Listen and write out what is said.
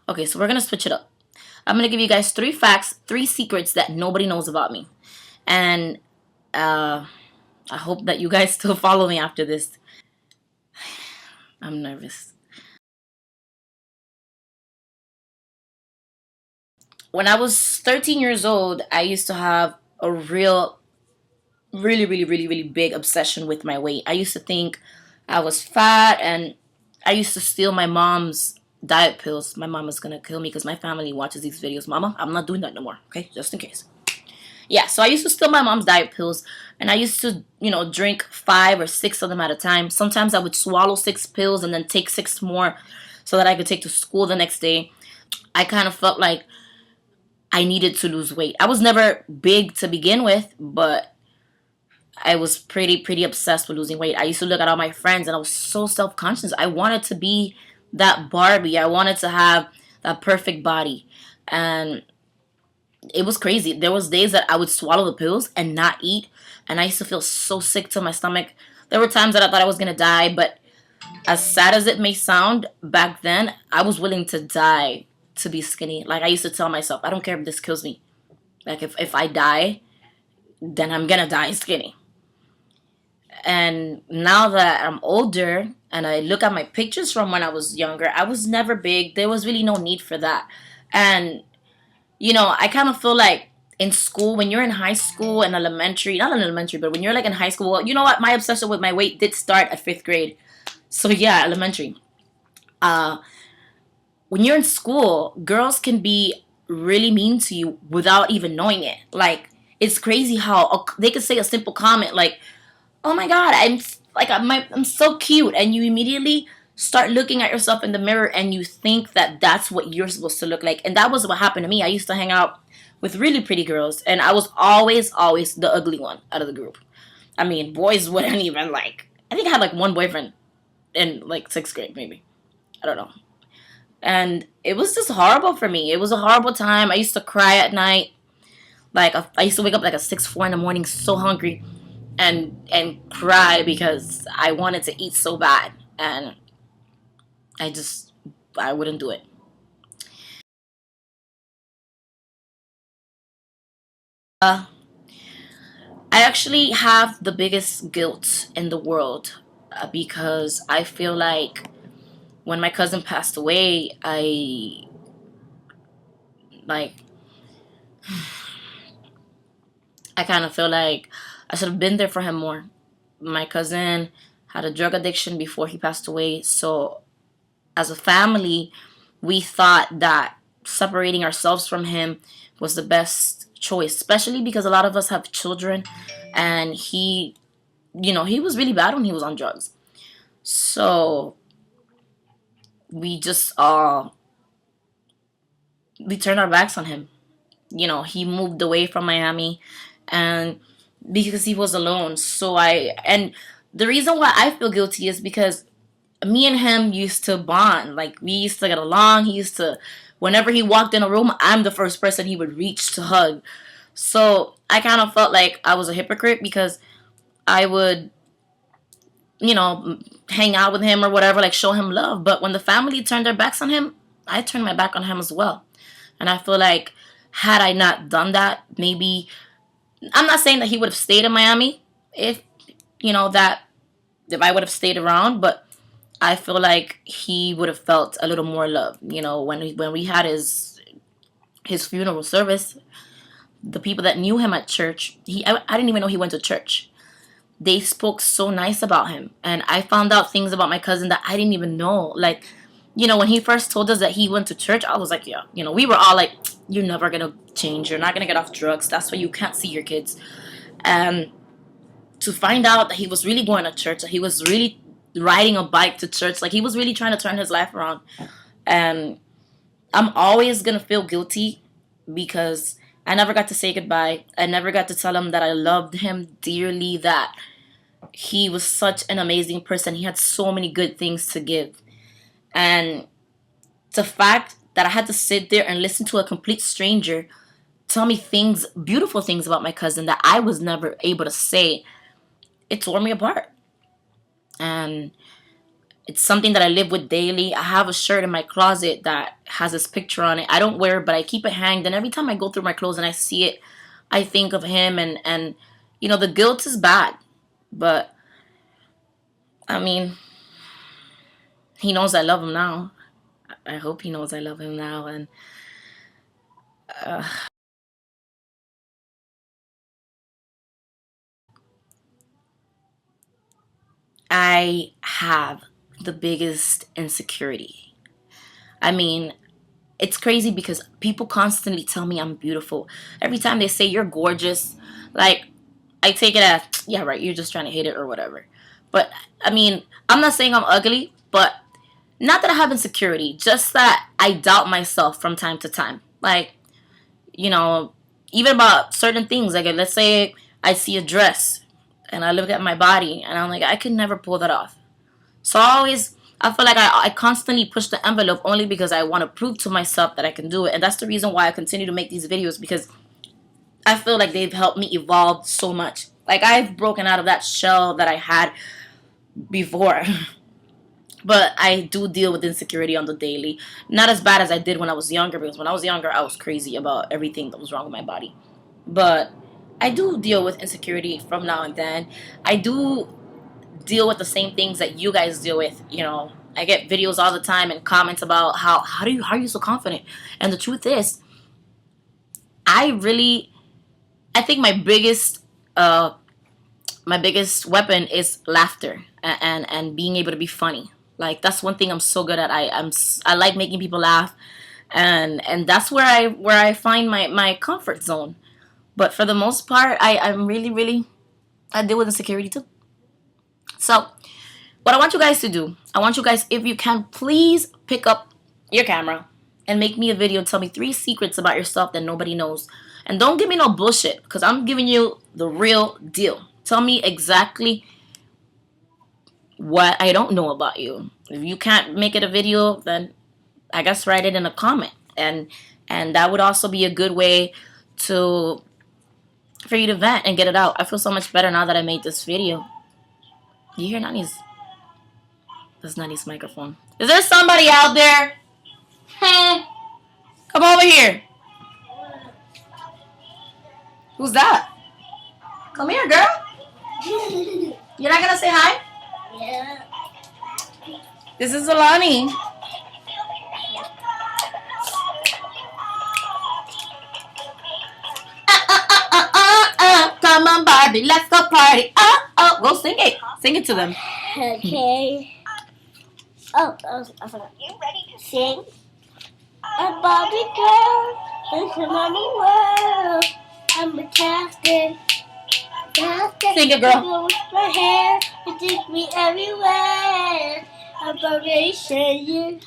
Okay, so we're gonna switch it up. I'm gonna give you guys three facts, three secrets that nobody knows about me. And I hope that you guys still follow me after this. I'm nervous. When I was 13 years old, I used to have a really big obsession with my weight. I used to think I was fat, and I used to steal my mom's diet pills. My mom is gonna kill me because my family watches these videos. Mama, I'm not doing that no more, okay? Just in case. Yeah, so I used to steal my mom's diet pills, and I used to, drink 5 or 6 of them at a time. Sometimes I would swallow 6 pills and then take 6 more so that I could take to school the next day. I kind of felt like I needed to lose weight. I was never big to begin with, but I was pretty obsessed with losing weight. I used to look at all my friends and I was so self-conscious. I wanted to be that Barbie. I wanted to have that perfect body. And it was crazy. There was days that I would swallow the pills and not eat, and I used to feel so sick to my stomach. There were times that I thought I was going to die, but as sad as it may sound, back then I was willing to die to be skinny. Like, I used to tell myself, I don't care if this kills me. Like, if I die, then I'm gonna die skinny. And now that I'm older and I look at my pictures from when I was younger, I was never big. There was really no need for that. And, I kind of feel like in school, when you're in high school and elementary, not in elementary, but when you're like in high school, well, you know what? My obsession with my weight did start at 5th grade. So yeah, elementary. Uh, when you're in school, girls can be really mean to you without even knowing it. Like, it's crazy how they could say a simple comment like, "Oh my God, I'm so cute," and you immediately start looking at yourself in the mirror and you think that that's what you're supposed to look like. And that was what happened to me. I used to hang out with really pretty girls, and I was always the ugly one out of the group. I mean, boys wouldn't even like. I think I had like one boyfriend in like 6th grade, maybe. I don't know. And it was just horrible for me. It was a horrible time. I used to cry at night. Like, I used to wake up like at 6, 4 in the morning, so hungry, and cry because I wanted to eat so bad, and I wouldn't do it. Uh, I actually have the biggest guilt in the world, because I feel like when my cousin passed away, like I kind of feel like I should have been there for him more. My cousin had a drug addiction before he passed away, so as a family, we thought that separating ourselves from him was the best choice, especially because a lot of us have children, and he was really bad when he was on drugs. So we just we turned our backs on him. He moved away from Miami, and because he was alone. And the reason why I feel guilty is because me and him used to bond. Like, we used to get along. Whenever he walked in a room, I'm the first person he would reach to hug. So I kind of felt like I was a hypocrite because I would, hang out with him or whatever, like show him love. But when the family turned their backs on him, I turned my back on him as well. And I feel like, had I not done that, maybe, I'm not saying that he would have stayed in Miami if, that, if I would have stayed around, but I feel like he would have felt a little more love. When we had his funeral service, the people that knew him at church, I didn't even know he went to church. They spoke so nice about him, and I found out things about my cousin that I didn't even know. Like, when he first told us that he went to church, I was like, yeah, we were all like, "You're never gonna change. You're not gonna get off drugs. That's why you can't see your kids." And to find out that he was really going to church, that he was really riding a bike to church, like he was really trying to turn his life around. And I'm always gonna feel guilty because I never got to say goodbye. I never got to tell him that I loved him dearly, that he was such an amazing person. He had so many good things to give. And the fact that I had to sit there and listen to a complete stranger tell me things, beautiful things about my cousin that I was never able to say, it tore me apart. And It's something that I live with daily. I have a shirt in my closet that has his picture on it. I don't wear it, but I keep it hanged. And every time I go through my clothes and I see it, I think of him. And the guilt is bad. But, I mean, he knows I love him now. I hope he knows I love him now. And I have the biggest insecurity. I mean, it's crazy because people constantly tell me I'm beautiful. Every time they say you're gorgeous, like, I take it as, yeah, right, you're just trying to hit it or whatever. But, I mean, I'm not saying I'm ugly, but not that I have insecurity, just that I doubt myself from time to time. Like, you know, even about certain things. Like, let's say I see a dress and I look at my body and I'm like, I could never pull that off. So I feel like I constantly push the envelope only because I want to prove to myself that I can do it. And that's the reason why I continue to make these videos, because I feel like they've helped me evolve so much. Like, I've broken out of that shell that I had before. But I do deal with insecurity on the daily. Not as bad as I did when I was younger, because when I was younger, I was crazy about everything that was wrong with my body. But I do deal with insecurity from now and then. I do deal with the same things that you guys deal with. I get videos all the time and comments about how are you so confident? And the truth is, I think my biggest weapon is laughter and being able to be funny. Like, that's one thing I'm so good at. I like making people laugh, and that's where I find my comfort zone. But for the most part, I'm really I deal with insecurity too. So what I want you guys to do, I want you guys, if you can, please pick up your camera and make me a video. Tell me 3 secrets about yourself that nobody knows. And don't give me no bullshit, because I'm giving you the real deal. Tell me exactly what I don't know about you. If you can't make it a video, then I guess write it in a comment. And that would also be a good way to for you to vent and get it out. I feel so much better now that I made this video. You hear Nani's? That's Nani's microphone. Is there somebody out there? Come over here. Who's that? Come here, girl. You're not gonna say hi? Yeah. This is Alani. Come on, Barbie, let's go party. Go sing it. Sing it to them. Okay. Oh, I forgot. You ready to sing? A Barbie girl, it's a mama world. I'm a casting. Sing it, girl. With my hair, you take me everywhere. Operation,